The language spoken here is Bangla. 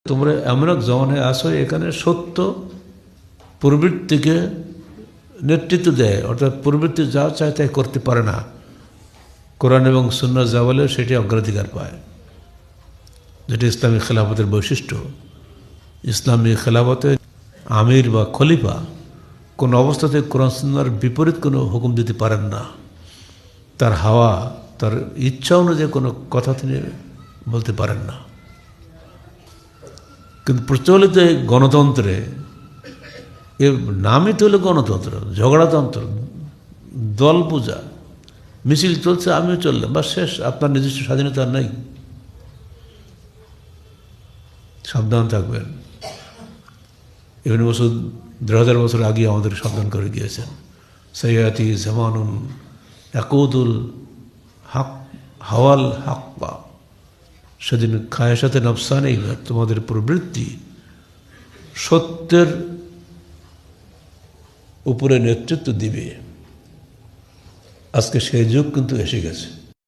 তোমরা এমন এক জমানায় আসো এখানে সত্য প্রবৃত্তিকে নেতৃত্ব দেয়, অর্থাৎ প্রবৃত্তি যা চায় তাই করতে পারে না। কোরআন এবং সুন্নাহ যা বলে সেটি অগ্রাধিকার পায়, যেটি ইসলামী খেলাফতের বৈশিষ্ট্য। ইসলামী খেলাফতে আমির বা খলিফা কোনো অবস্থাতে কোরআন সুন্নাহর বিপরীত কোনো হুকুম দিতে পারেন না। তার হাওয়া, তার ইচ্ছা অনুযায়ী কোনো কথা তিনি বলতে পারেন না। কিন্তু প্রচলিত গণতন্ত্রে, এর নামই তো হলো গণতন্ত্র, ঝগড়াতন্ত্র, দল পূজা, মিছিল চলছে আমিও চললাম, বা শেষ, আপনার নিজস্ব স্বাধীনতা নেই। সাবধান থাকবেন। ইবনে মাসউদ 2000 বছর আগে আমাদের সাবধান করে গিয়েছেন, সাইয়াতি জামানুন ইয়াকুদুল হক হাওয়াল হাক্কা, সেদিন খায়সাতে নফসানি, তোমাদের প্রবৃত্তি সত্যের উপরে নেতৃত্ব দিবে। আজকে সেই যুগ কিন্তু এসে গেছে।